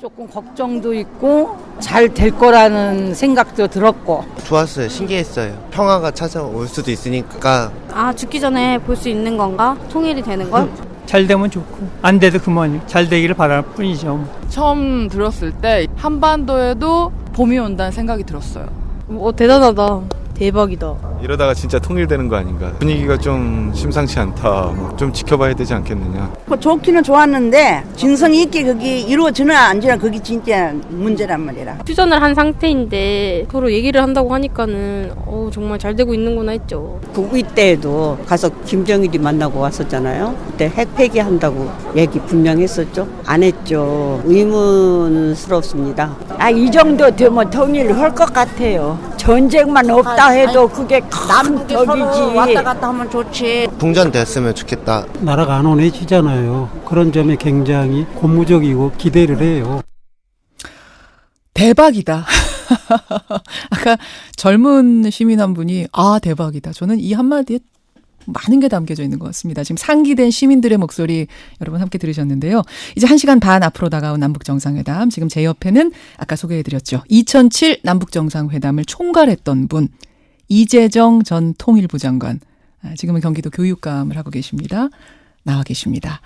조금 걱정도 있고 잘 될 거라는 생각도 들었고 좋았어요. 신기했어요. 평화가 찾아올 수도 있으니까. 아, 죽기 전에 볼 수 있는 건가? 통일이 되는 걸? 잘 되면 좋고 안 돼도 그만이요. 잘 되기를 바랄 뿐이죠. 처음 들었을 때 한반도에도 봄이 온다는 생각이 들었어요. 대단하다. 대박이다. 이러다가 진짜 통일되는 거 아닌가. 분위기가 좀 심상치 않다. 좀 지켜봐야 되지 않겠느냐. 좋기는 좋았는데 진성이 있게 그게 이루어지나 안 지나 그게 진짜 문제란 말이라. 휴전을 한 상태인데 서로 얘기를 한다고 하니까는 정말 잘 되고 있는구나 했죠. 국위 때에도 가서 김정일이 만나고 왔었잖아요. 그때 핵 폐기한다고 얘기 분명했었죠. 안 했죠. 의문스럽습니다. 이 정도 되면 통일할 것 같아요. 전쟁만 없다 해도 그게 남 덕이지. 왔다 갔다 하면 좋지. 궁전됐으면 좋겠다. 나라가 안 원해지잖아요. 그런 점에 굉장히 고무적이고 기대를 해요. 대박이다. 아까 젊은 시민 한 분이 대박이다. 저는 이 한마디에 많은 게 담겨져 있는 것 같습니다. 지금 상기된 시민들의 목소리 여러분 함께 들으셨는데요. 이제 1시간 반 앞으로 다가온 남북정상회담. 지금 제 옆에는 아까 소개해드렸죠. 2007 남북정상회담을 총괄했던 분 이재정 전 통일부 장관. 지금은 경기도 교육감을 하고 계십니다. 나와 계십니다.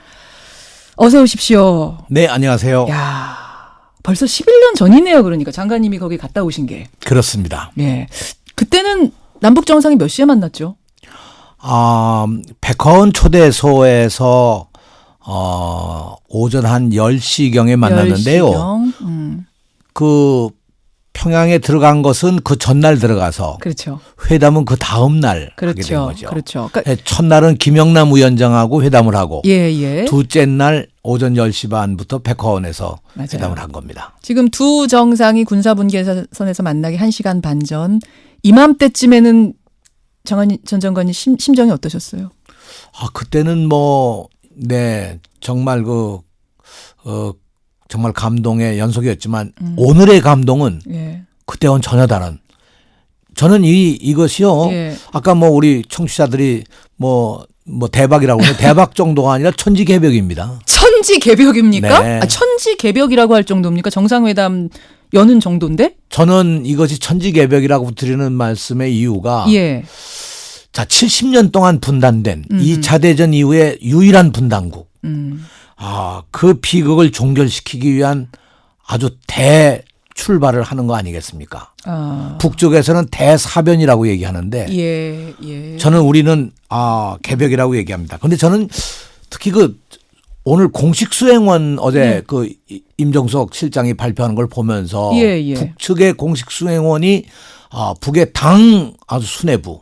어서 오십시오. 네, 안녕하세요. 야, 벌써 11년 전이네요. 그러니까 장관님이 거기 갔다 오신 게. 그렇습니다. 네. 그때는 남북정상이 몇 시에 만났죠? 백화원 초대소에서 오전 한 10시경에 만났는데요. 10시경? 그 평양에 들어간 것은 그 전날 들어가서 그렇죠. 회담은 그 다음 날 하게 된 거죠. 그렇죠. 그러니까 첫날은 김영남 위원장하고 회담을 하고 예. 둘째 날 오전 10시 반부터 백화원에서 맞아요. 회담을 한 겁니다. 지금 두 정상이 군사분계선에서 만나기 1시간 반 전 이맘때쯤에는 전 장관님 심정이 어떠셨어요? 그때는 정말 정말 감동의 연속이었지만 오늘의 감동은 그때와는 전혀 다른. 저는 이것이요. 예. 아까 우리 청취자들이 대박이라고 하면 대박 정도가 아니라 천지개벽입니다. 천지개벽입니까? 네. 천지개벽이라고 할 정도입니까? 정상회담 여는 정도인데? 저는 이것이 천지개벽이라고 드리는 말씀의 이유가 자 70년 동안 분단된 2차 대전 이후에 유일한 분단국. 그 비극을 종결시키기 위한 아주 대출발을 하는 거 아니겠습니까? 북쪽에서는 대사변이라고 얘기하는데 저는 우리는 개벽이라고 얘기합니다. 그런데 저는 특히 오늘 공식 수행원 어제 임종석 실장이 발표하는 걸 보면서 북측의 공식 수행원이 북의 당 아주 수뇌부,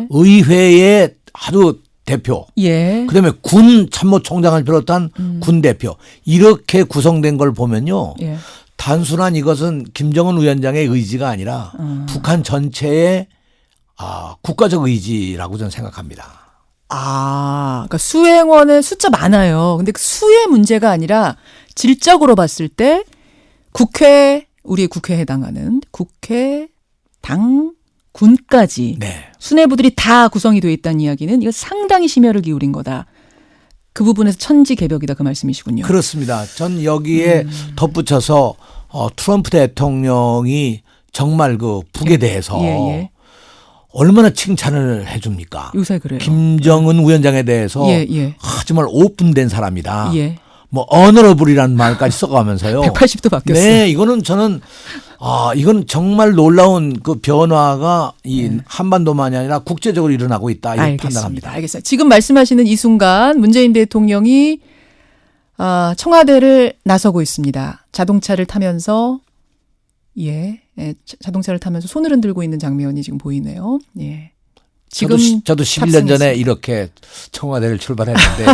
의회의 아주 대표, 그다음에 군 참모총장을 비롯한 군 대표 이렇게 구성된 걸 보면요. 단순한 이것은 김정은 위원장의 의지가 아니라 북한 전체의 국가적 의지라고 저는 생각합니다. 그러니까 수행원의 숫자 많아요. 근데 그 수의 문제가 아니라 질적으로 봤을 때 우리 국회에 해당하는 국회, 당, 군까지 수뇌부들이 다 구성이 돼 있다는 이야기는 이거 상당히 심혈을 기울인 거다. 그 부분에서 천지개벽이다 그 말씀이시군요. 그렇습니다. 전 여기에 덧붙여서 트럼프 대통령이 정말 북에 대해서 얼마나 칭찬을 해줍니까? 요새 그래요. 김정은 위원장에 대해서 정말 오픈된 사람이다. 어너러블이라는 말까지 써가면서요. 180도 바뀌었어요. 네, 이거는 저는 이건 정말 놀라운 그 변화가 이 한반도만이 아니라 국제적으로 일어나고 있다 이렇게 판단합니다. 알겠습니다. 지금 말씀하시는 이 순간 문재인 대통령이 청와대를 나서고 있습니다. 자동차를 타면서 손을 흔들고 있는 장면이 지금 보이네요. 지금 저도 11년 전에 이렇게 청와대를 출발했는데요.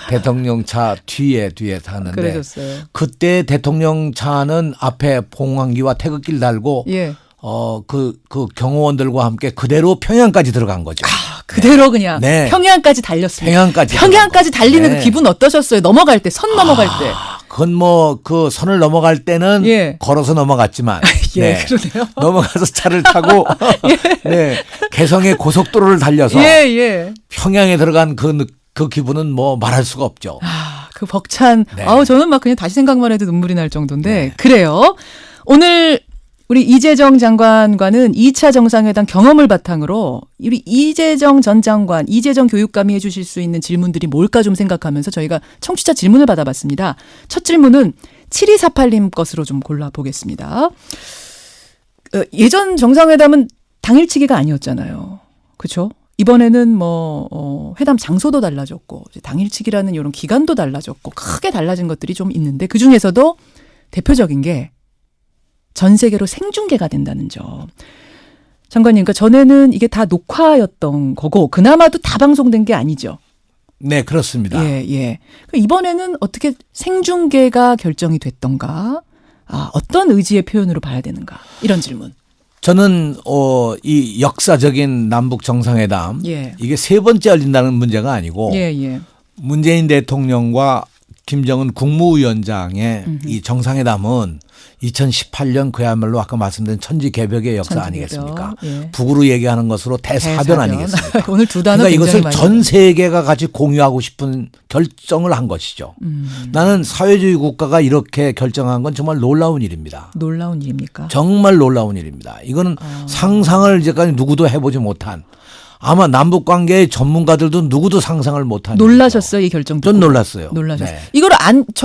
대통령 차 뒤에 타는데 그러셨어요. 그때 대통령 차는 앞에 봉황기와 태극기를 달고 그 경호원들과 함께 그대로 평양까지 들어간 거죠. 그대로 그냥 평양까지 달렸습니다. 평양까지 달리는 그 기분 어떠셨어요? 넘어갈 때, 선 넘어갈 때. 그건 그 선을 넘어갈 때는 걸어서 넘어갔지만 그러네요. 넘어가서 차를 타고 개성의 고속도로를 달려서 평양에 들어간 그 기분은 말할 수가 없죠. 그 벅찬, 네. 저는 막 그냥 다시 생각만 해도 눈물이 날 정도인데, 그래요. 오늘 우리 이재정 장관과는 2차 정상회담 경험을 바탕으로 우리 이재정 전 장관, 이재정 교육감이 해주실 수 있는 질문들이 뭘까 좀 생각하면서 저희가 청취자 질문을 받아봤습니다. 첫 질문은 7248님 것으로 좀 골라보겠습니다. 예전 정상회담은 당일치기가 아니었잖아요. 그렇죠? 이번에는 회담 장소도 달라졌고 당일치기라는 이런 기간도 달라졌고 크게 달라진 것들이 좀 있는데 그중에서도 대표적인 게 전 세계로 생중계가 된다는 점. 장관님, 그러니까 전에는 이게 다 녹화였던 거고 그나마도 다 방송된 게 아니죠. 네, 그렇습니다. 예. 이번에는 어떻게 생중계가 결정이 됐던가? 어떤 의지의 표현으로 봐야 되는가? 이런 질문. 저는 이 역사적인 남북 정상회담 예. 이게 세 번째 열린다는 문제가 아니고 예. 문재인 대통령과 김정은 국무위원장의 이 정상회담은 2018년 그야말로 아까 말씀드린 천지개벽의 역사 아니겠습니까? 예. 북으로 얘기하는 것으로 대사변 아니겠습니까? 오늘 두 단어 그러니까 굉장히 이것을 많이 전 세계가 같이 공유하고 싶은 결정을 한 것이죠. 나는 사회주의 국가가 이렇게 결정한 건 정말 놀라운 일입니다. 놀라운 일입니까? 정말 놀라운 일입니다. 이거는 상상을 이제까지 누구도 해보지 못한 아마 남북 관계의 전문가들도 누구도 상상을 못한 놀라셨어요, 이 결정 듣고? 전 놀랐어요. 놀라셨어요. 네. 이걸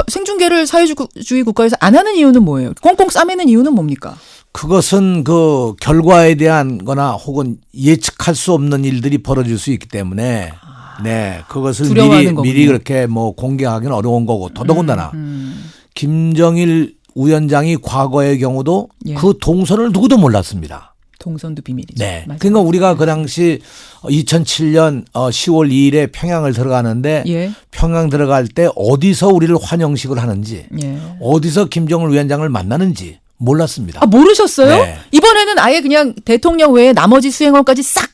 생중계를 사회주의 국가에서 안 하는 이유는 뭐예요? 꽁꽁 싸매는 이유는 뭡니까? 그것은 그 결과에 대한 거나 혹은 예측할 수 없는 일들이 벌어질 수 있기 때문에 네, 그것을 미리 그렇게 공개하기는 어려운 거고 더더군다나 김정일 위원장이 과거의 경우도 그 동선을 누구도 몰랐습니다. 동선도 비밀이죠. 네. 맞아요. 그러니까 우리가 그 당시 2007년 10월 2일에 평양을 들어가는데 평양 들어갈 때 어디서 우리를 환영식을 하는지 어디서 김정일 위원장을 만나는지 몰랐습니다. 모르셨어요? 네. 이번에는 아예 그냥 대통령 외에 나머지 수행원까지 싹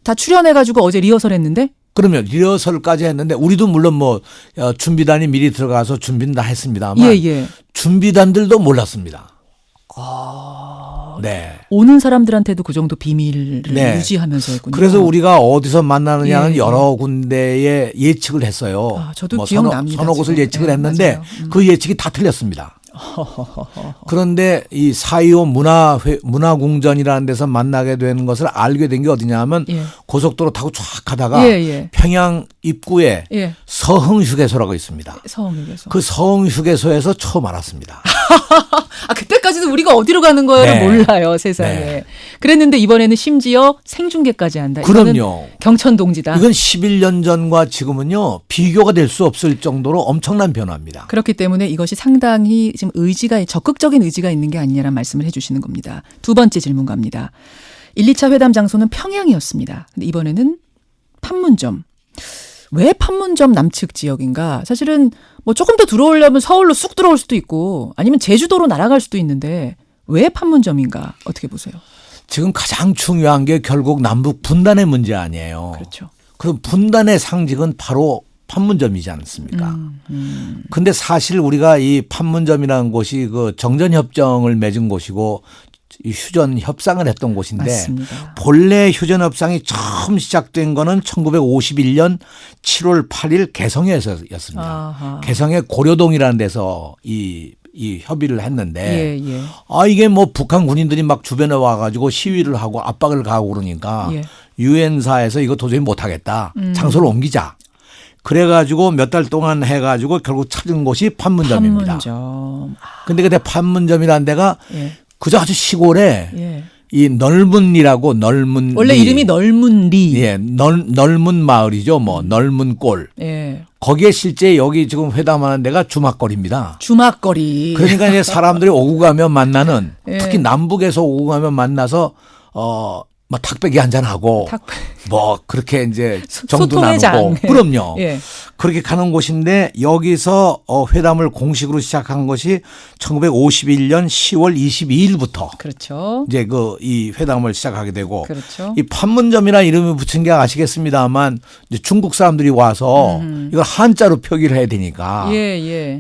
다 출연해가지고 어제 리허설 했는데? 그러면 리허설까지 했는데 우리도 물론 준비단이 미리 들어가서 준비는 다 했습니다만 준비단들도 몰랐습니다. 네. 오는 사람들한테도 그 정도 비밀을 유지하면서 했군요. 그래서 우리가 어디서 만나느냐는 여러 군데에 예측을 했어요. 저도 기억납니다. 서너 곳을 예측을 했는데 그 예측이 다 틀렸습니다. 그런데 이 4.25 문화궁전이라는 데서 만나게 되는 것을 알게 된 게 어디냐면 고속도로 타고 쫙 가다가 평양 입구에 서흥휴게소라고 있습니다. 서흥휴게소. 그 서흥휴게소에서 처음 알았습니다. 그때까지도 우리가 어디로 가는 거야를 몰라요, 세상에. 그랬는데 이번에는 심지어 생중계까지 한다. 그럼요. 경천동지다. 이건 11년 전과 지금은요 비교가 될 수 없을 정도로 엄청난 변화입니다. 그렇기 때문에 이것이 상당히 지금 적극적인 의지가 있는 게 아니냐라는 말씀을 해주시는 겁니다. 두 번째 질문 갑니다. 1, 2차 회담 장소는 평양이었습니다. 근데 이번에는 판문점. 왜 판문점 남측 지역인가? 사실은 조금 더 들어오려면 서울로 쑥 들어올 수도 있고 아니면 제주도로 날아갈 수도 있는데 왜 판문점인가? 어떻게 보세요? 지금 가장 중요한 게 결국 남북 분단의 문제 아니에요. 그렇죠. 그럼 분단의 상징은 바로 판문점이지 않습니까? 근데 사실 우리가 이 판문점이라는 곳이 그 정전협정을 맺은 곳이고 휴전 협상을 했던 곳인데 맞습니다. 본래 휴전 협상이 처음 시작된 거는 1951년 7월 8일 개성에서였습니다. 아하. 개성의 고려동이라는 데서 이 협의를 했는데 이게 북한 군인들이 막 주변에 와가지고 시위를 하고 압박을 가하고 그러니까 유엔사에서 이거 도저히 못하겠다. 장소를 옮기자. 그래가지고 몇 달 동안 해가지고 결국 찾은 곳이 판문점입니다. 근데 그때 판문점이라는 데가 그저 아주 시골에 이 넓은리라고 넓은 원래 이름이 넓은리. 넓은 마을이죠. 넓은 꼴. 거기에 실제 여기 지금 회담하는 데가 주막거리입니다. 주막거리. 그러니까 이제 사람들이 오고 가면 만나는 특히 남북에서 오고 가면 만나서 탁배기 한잔하고 그렇게 이제 정도 나누고 그럼요. 그렇게 가는 곳인데 여기서 회담을 공식으로 시작한 것이 1951년 10월 22일부터 그렇죠. 이제 이 회담을 시작하게 되고 그렇죠. 이 판문점이라는 이름을 붙인 게 아시겠습니다만 이제 중국 사람들이 와서 이걸 한자로 표기를 해야 되니까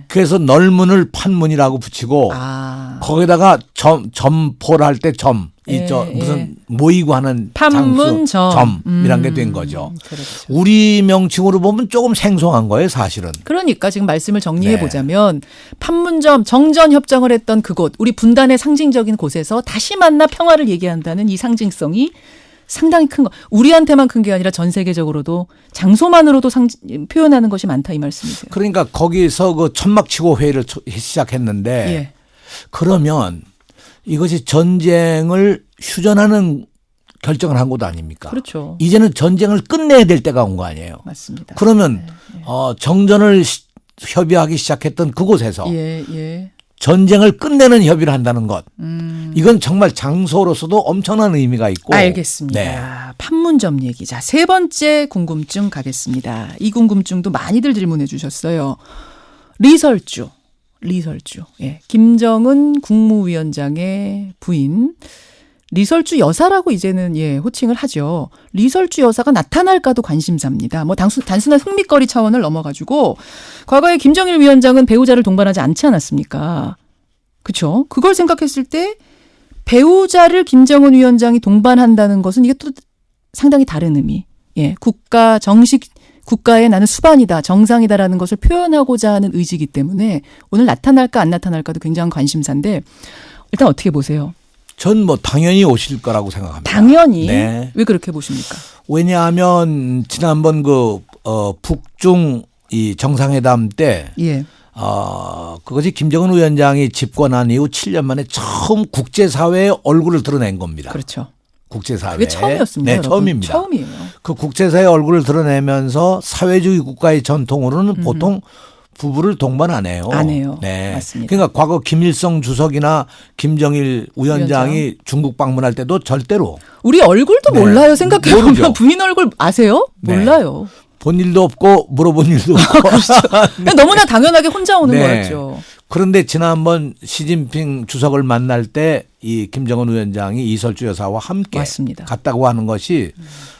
그래서 널문을 판문이라고 붙이고 거기다가 점포를 할 때 점 무슨 모이고 하는 판문점이란 게 된 거죠. 그렇죠. 우리 명칭으로 보면 조금 생소한 거예요, 사실은. 그러니까 지금 말씀을 정리해 보자면 판문점 정전 협정을 했던 그곳, 우리 분단의 상징적인 곳에서 다시 만나 평화를 얘기한다는 이 상징성이 상당히 큰 거. 우리한테만 큰 게 아니라 전 세계적으로도 장소만으로도 표현하는 것이 많다 이 말씀이세요. 그러니까 거기서 그 천막 치고 회의를 시작했는데 예. 그러면 이것이 전쟁을 휴전하는 결정을 한 것도 아닙니까? 그렇죠. 이제는 전쟁을 끝내야 될 때가 온 거 아니에요. 맞습니다. 그러면 정전을 협의하기 시작했던 그곳에서 전쟁을 끝내는 협의를 한다는 것. 이건 정말 장소로서도 엄청난 의미가 있고. 알겠습니다. 네. 판문점 얘기. 자, 세 번째 궁금증 가겠습니다. 이 궁금증도 많이들 질문해 주셨어요. 리설주. 예. 김정은 국무위원장의 부인. 리설주 여사라고 이제는 호칭을 하죠. 리설주 여사가 나타날까도 관심사입니다. 뭐 단순한 흥미거리 차원을 넘어가지고 과거에 김정일 위원장은 배우자를 동반하지 않지 않았습니까? 그렇죠? 그걸 생각했을 때 배우자를 김정은 위원장이 동반한다는 것은 이게 또 상당히 다른 의미. 예, 국가의 나는 수반이다, 정상이다라는 것을 표현하고자 하는 의지이기 때문에 오늘 나타날까 안 나타날까도 굉장한 관심사인데 일단 어떻게 보세요? 전 뭐 당연히 오실 거라고 생각합니다. 당연히? 네. 왜 그렇게 보십니까? 왜냐하면 지난번 북중 이 정상회담 때 그것이 김정은 위원장이 집권한 이후 7년 만에 처음 국제사회의 얼굴을 드러낸 겁니다. 그렇죠. 국제사회. 그게 처음이었습니다. 네, 여러분. 처음입니다. 처음이에요. 그 국제사회 얼굴을 드러내면서 사회주의 국가의 전통으로는 보통 부부를 동반 안 해요. 안 해요. 네. 맞습니다. 그러니까 과거 김일성 주석이나 김정일 위원장이 중국 방문할 때도 절대로. 우리 얼굴도 몰라요. 생각해보면 모르죠. 부인 얼굴 아세요? 몰라요. 본 일도 없고 물어본 일도 없고. 그렇죠. 너무나 당연하게 혼자 오는 거였죠. 그런데 지난번 시진핑 주석을 만날 때 이 김정은 위원장이 이설주 여사와 함께 맞습니다. 갔다고 하는 것이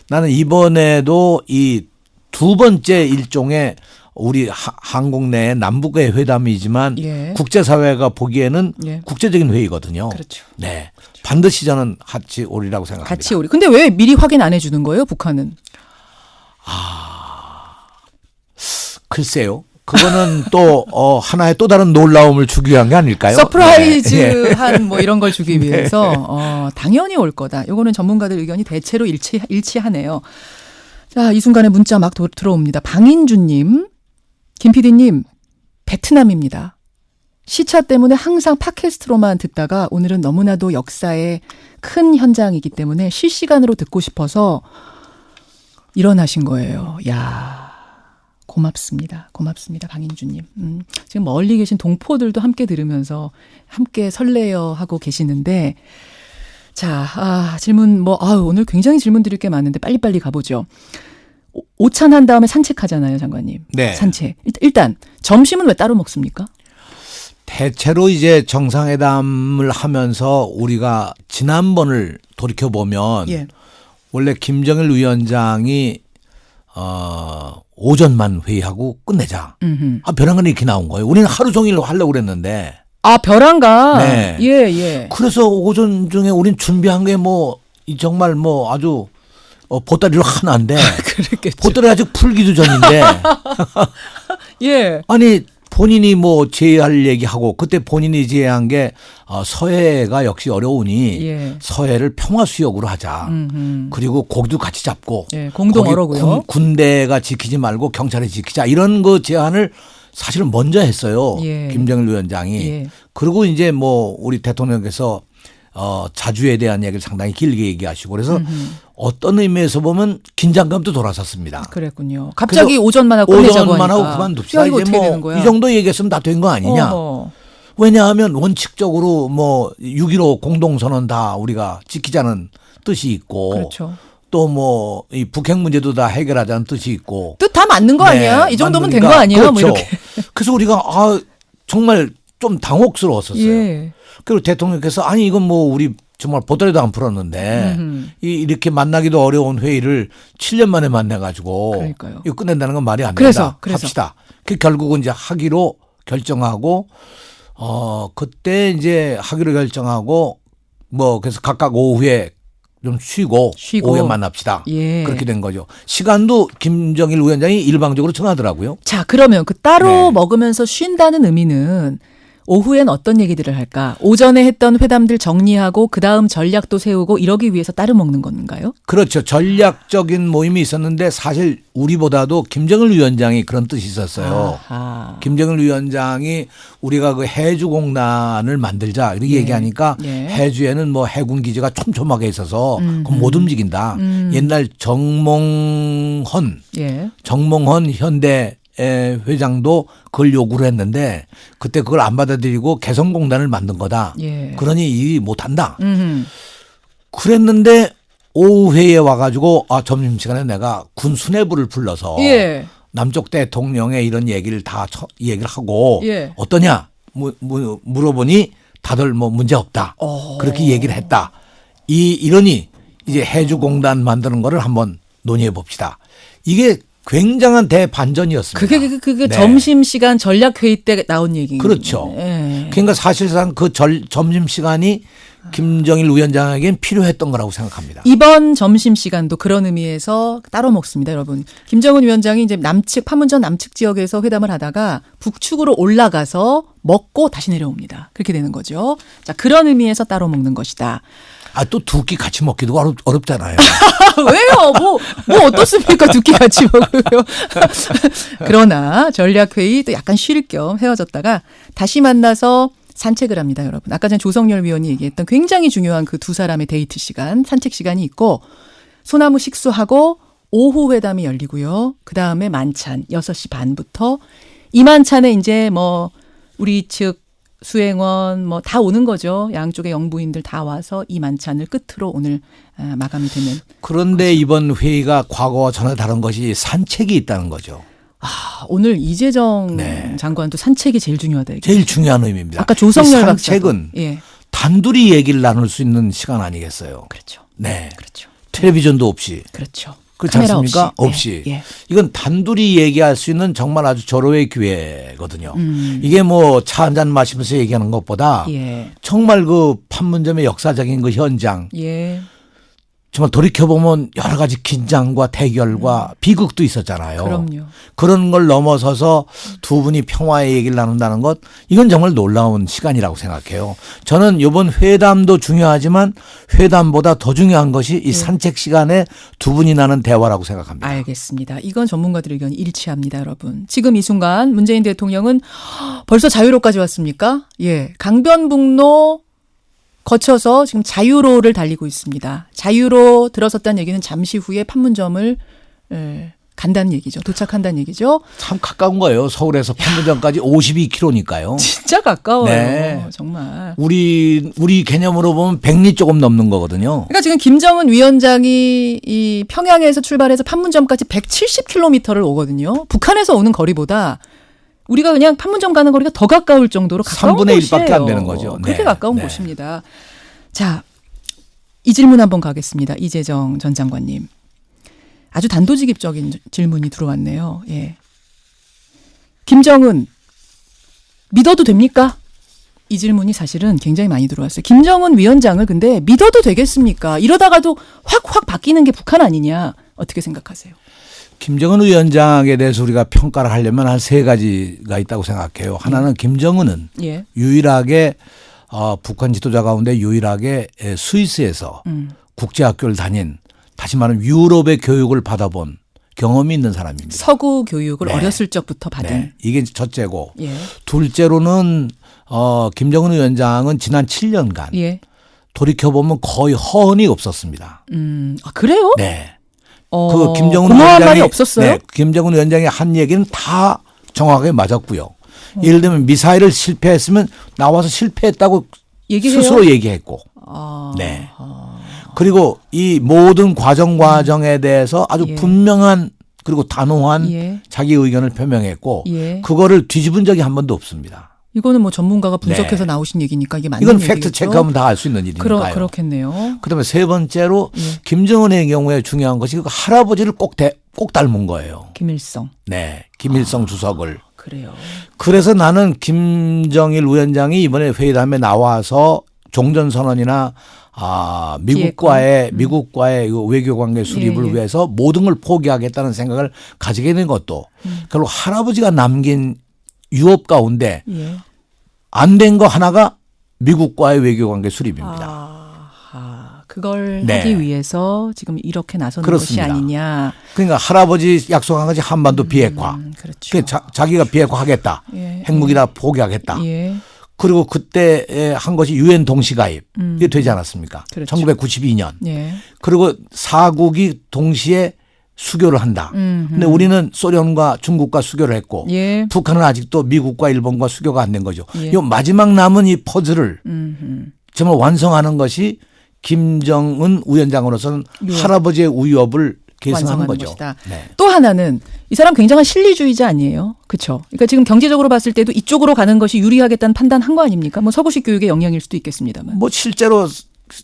나는 이번에도 이 두 번째 일종의 우리 한국 내의 남북의 회담이지만 국제사회가 보기에는 국제적인 회의거든요. 그렇죠. 네, 반드시 저는 같이 오리라고 생각합니다. 같이 오리. 근데 왜 미리 확인 안 해주는 거예요, 북한은? 글쎄요. 그거는 또 하나의 또 다른 놀라움을 주기 위한 게 아닐까요? 서프라이즈한 뭐 이런 걸 주기 위해서 당연히 올 거다. 요거는 전문가들 의견이 대체로 일치하네요. 자, 이 순간에 문자 막 들어옵니다. 방인주님, 김 PD님, 베트남입니다. 시차 때문에 항상 팟캐스트로만 듣다가 오늘은 너무나도 역사의 큰 현장이기 때문에 실시간으로 듣고 싶어서 일어나신 거예요. 야. 고맙습니다. 방인주님. 지금 멀리 계신 동포들도 함께 들으면서 함께 설레어 하고 계시는데, 자, 질문 오늘 굉장히 질문 드릴 게 많은데 빨리빨리 가보죠. 오찬한 다음에 산책하잖아요, 장관님. 네. 산책. 일단 점심은 왜 따로 먹습니까? 대체로 이제 정상회담을 하면서 우리가 지난번을 돌이켜 보면 원래 김정일 위원장이 오전만 회의하고 끝내자. 벼랑간 이렇게 나온 거예요. 우리는 하루 종일 하려고 그랬는데. 벼랑간? 네. 예. 그래서 오전 중에 우린 준비한 게 정말 아주 보따리로 하나인데. 그랬겠죠. 보따리 아직 풀기도 전인데. 예. 아니, 본인이 제의할 얘기하고 그때 본인이 제의한 게 서해가 역시 어려우니 서해를 평화수역으로 하자. 그리고 고기도 같이 잡고 공동 어로고요. 군대가 지키지 말고 경찰이 지키자. 이런 거 제안을 사실은 먼저 했어요. 김정일 위원장이. 그리고 이제 우리 대통령께서 자주에 대한 얘기를 상당히 길게 얘기하시고 그래서 어떤 의미에서 보면 긴장감도 돌아섰습니다. 그랬군요. 갑자기 오전만 하고 끝내자고 오전만 하고 하니까. 그만둡시다. 이거 이제 어떻게 되는 거야? 이 정도 얘기했으면 다 된 거 아니냐. 왜냐하면 원칙적으로 6.15 공동선언 다 우리가 지키자는 뜻이 있고 그렇죠. 또 이 북핵 문제도 다 해결하자는 뜻이 있고 뜻 다 맞는 거 아니야? 이 정도면 된 거 아니야? 그렇죠. 이렇게. 그래서 우리가 정말 좀 당혹스러웠었어요. 그리고 대통령께서 아니 이건 우리 정말 보따리도 안 풀었는데 이렇게 만나기도 어려운 회의를 7년 만에 만나가지고 이거 끝낸다는 건 말이 안 된다. 그래서. 합시다. 결국은 이제 하기로 결정하고 그때 이제 하기로 결정하고 뭐 그래서 각각 오후에 좀 쉬고 오후에 만납시다. 예. 그렇게 된 거죠. 시간도 김정일 위원장이 일방적으로 정하더라고요. 자, 그러면 그 따로 네. 먹으면서 쉰다는 의미는 오후엔 어떤 얘기들을 할까? 오전에 했던 회담들 정리하고 그다음 전략도 세우고 이러기 위해서 따로 먹는 건가요? 그렇죠. 전략적인 모임이 있었는데 사실 우리보다도 김정일 위원장이 그런 뜻이 있었어요. 아하. 김정일 위원장이 우리가 그 해주공단을 만들자 이렇게 예. 얘기하니까 예. 해주에는 뭐 해군 기지가 촘촘하게 있어서 그건 못 움직인다. 옛날 정몽헌 예. 현대 회장도 그걸 요구를 했는데 그때 그걸 안 받아들이고 개성공단을 만든 거다. 예. 그러니 이 못한다. 그랬는데 오후 회의에 와가지고 점심시간에 내가 군 수뇌부를 불러서 예. 남쪽 대통령의 이런 얘기를 다 얘기를 하고 예. 어떠냐 물어보니 다들 뭐 문제 없다. 그렇게 얘기를 했다. 이러니 이제 해주공단 만드는 거를 한번 논의해 봅시다. 이게 굉장한 대반전이었습니다. 그게 네. 점심시간 전략회의 때 나온 얘기인 그렇죠. 예. 그러니까 사실상 그 점심시간이 김정일 위원장에겐 필요했던 거라고 생각합니다. 이번 점심시간도 그런 의미에서 따로 먹습니다, 여러분. 김정은 위원장이 이제 판문점 남측 지역에서 회담을 하다가 북측으로 올라가서 먹고 다시 내려옵니다. 그렇게 되는 거죠. 자, 그런 의미에서 따로 먹는 것이다. 또 두 끼 같이 먹기도 어렵잖아요. 왜요? 뭐 어떻습니까? 두 끼 같이 먹어요. 그러나 전략회의 또 약간 쉴 겸 헤어졌다가 다시 만나서 산책을 합니다, 여러분. 아까 전 조성열 위원이 얘기했던 굉장히 중요한 그 두 사람의 데이트 시간, 산책 시간이 있고 소나무 식수하고 오후 회담이 열리고요. 그다음에 만찬 6시 반부터 이 만찬에 이제 뭐 우리 측 수행원 뭐 다 오는 거죠. 양쪽의 영부인들 다 와서 이 만찬을 끝으로 오늘 마감이 되는. 그런데 이번 회의가 과거와 전혀 다른 것이 산책이 있다는 거죠. 오늘 이재정 네. 장관도 산책이 제일 중요하다. 제일 중요한 의미입니다. 아까 조성열 산책은 예. 단둘이 얘기를 나눌 수 있는 시간 아니겠어요. 그렇죠. 네. 그렇죠. 텔레비전도 없이. 그렇죠. 그렇지 카메라 않습니까? 없이. 없이. 예. 이건 단둘이 얘기할 수 있는 정말 아주 절호의 기회거든요. 이게 뭐 차 한잔 마시면서 얘기하는 것보다 예. 정말 그 판문점의 역사적인 그 현장 예. 정말 돌이켜보면 여러 가지 긴장과 대결과 비극도 있었잖아요. 그럼요. 그런 걸 넘어서서 두 분이 평화의 얘기를 나눈다는 것 이건 정말 놀라운 시간이라고 생각해요. 저는 이번 회담도 중요하지만 회담보다 더 중요한 것이 이 산책 시간에 두 분이 나눈 대화라고 생각합니다. 알겠습니다. 이건 전문가들 의견이 일치합니다, 여러분. 지금 이 순간 문재인 대통령은 벌써 자유로까지 왔습니까? 예. 강변북로 거쳐서 지금 자유로를 달리고 있습니다. 자유로 들어섰다는 얘기는 잠시 후에 판문점을 간다는 얘기죠. 도착한다는 얘기죠. 참 가까운 거예요. 서울에서 판문점까지 52km니까요. 진짜 가까워요. 네. 정말. 우리 개념으로 보면 100리 조금 넘는 거거든요. 그러니까 지금 김정은 위원장이 이 평양에서 출발해서 판문점까지 170km를 오거든요. 북한에서 오는 거리보다 우리가 그냥 판문점 가는 거리가 더 가까울 정도로 가까운 3분의 곳이에요. 1밖에 안 되는 거죠. 그렇게 네. 가까운 네. 곳입니다. 자, 이 질문 한번 가겠습니다. 이재정 전 장관님. 아주 단도직입적인 질문이 들어왔네요. 예. 김정은 믿어도 됩니까? 이 질문이 사실은 굉장히 많이 들어왔어요. 김정은 위원장을 근데 믿어도 되겠습니까? 이러다가도 확 바뀌는 게 북한 아니냐? 어떻게 생각하세요? 김정은 위원장에 대해서 우리가 평가를 하려면 한 세 가지가 있다고 생각해요. 하나는 김정은은 예. 유일하게 북한 지도자 가운데 유일하게 스위스에서 국제학교를 다닌 다시 말하면 유럽의 교육을 받아본 경험이 있는 사람입니다. 서구 교육을 네. 어렸을 적부터 받은. 네. 이게 첫째고 예. 둘째로는 김정은 위원장은 지난 7년간 예. 돌이켜보면 거의 허언이 없었습니다. 그래요? 네. 그 김정은 고마운 말이 없었어요? 네, 김정은 위원장이 한 얘기는 다 정확하게 맞았고요. 예를 들면 미사일을 실패했으면 나와서 실패했다고 얘기해요? 스스로 얘기했고. 네. 그리고 이 모든 과정에 대해서 아주 예. 분명한 그리고 단호한 예. 자기 의견을 표명했고 예. 그거를 뒤집은 적이 한 번도 없습니다. 이거는 뭐 전문가가 분석해서 네. 나오신 얘기니까 이게 맞는 이건 얘기겠죠? 팩트 체크하면 다 알 수 있는 일이니까요. 그렇겠네요. 그다음에 세 번째로 김정은의 경우에 중요한 것이 그 할아버지를 꼭 닮은 거예요. 김일성. 네, 김일성 주석을. 그래요. 그래서 나는 김정일 위원장이 이번에 회담에 나와서 종전선언이나 미국과의 그 외교관계 수립을 위해서 모든 걸 포기하겠다는 생각을 가지게 된 것도 결국 할아버지가 남긴 유업 가운데 안 된 거 하나가 미국과의 외교관계 수립입니다. 그걸 하기 위해서 지금 이렇게 나서는 그렇습니다. 것이 아니냐. 그러니까 할아버지 약속한 것이 한반도 비핵화. 그렇죠. 자기가 비핵화하겠다. 핵무기다 포기하겠다. 그리고 그때 한 것이 유엔 동시가입. 이게 되지 않았습니까? 그렇죠. 1992년. 그리고 4국이 동시에 수교를 한다. 근데 우리는 소련과 중국과 수교를 했고 북한은 아직도 미국과 일본과 수교가 안 된 거죠. 이 마지막 남은 이 퍼즐을 정말 완성하는 것이 김정은 위원장으로서는 할아버지의 위협을 계승하는 거죠. 네. 또 하나는 이 사람 굉장한 실리주의자 아니에요? 그렇죠. 그러니까 지금 경제적으로 봤을 때도 이쪽으로 가는 것이 유리하겠다는 판단한 거 아닙니까? 뭐 서구식 교육의 영향일 수도 있겠습니다만. 뭐 실제로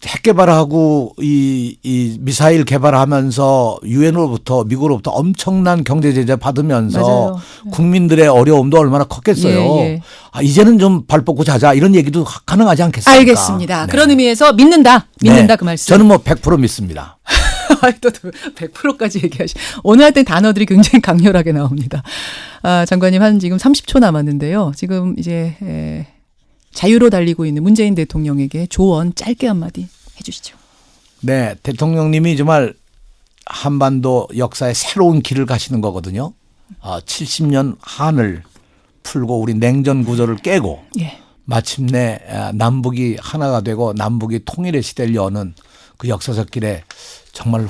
핵 개발하고 이 미사일 개발하면서 유엔으로부터 미국으로부터 엄청난 경제 제재 받으면서 맞아요. 국민들의 어려움도 얼마나 컸겠어요. 이제는 좀 발 뻗고 자자 이런 얘기도 가능하지 않겠습니까? 알겠습니다. 그런 의미에서 믿는다 그 말씀. 저는 뭐 100% 믿습니다. 또 100%까지 얘기하시. 오늘 할 때 단어들이 굉장히 강렬하게 나옵니다. 장관님 한 지금 30초 남았는데요. 지금 이제 자유로 달리고 있는 문재인 대통령에게 조언 짧게 한마디 해주시죠. 네, 대통령님이 정말 한반도 역사의 새로운 길을 가시는 거거든요. 70년 한을 풀고 우리 냉전 구조를 깨고 마침내 남북이 하나가 되고 남북이 통일의 시대를 여는 그 역사적 길에 정말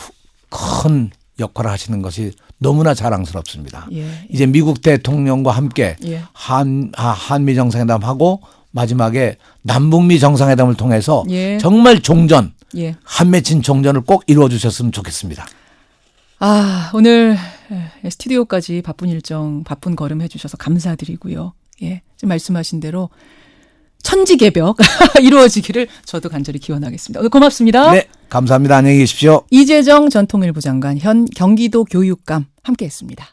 큰 역할을 하시는 것이 너무나 자랑스럽습니다. 이제 미국 대통령과 함께 한미 정상회담하고 마지막에 남북미 정상회담을 통해서 정말 종전, 한 맺힌 종전을 꼭 이루어 주셨으면 좋겠습니다. 오늘 스튜디오까지 바쁜 일정, 바쁜 걸음 해주셔서 감사드리고요. 지금 말씀하신 대로 천지개벽 이루어지기를 저도 간절히 기원하겠습니다. 오늘 고맙습니다. 네, 감사합니다. 안녕히 계십시오. 이재정 전 통일부 장관, 현 경기도 교육감 함께했습니다.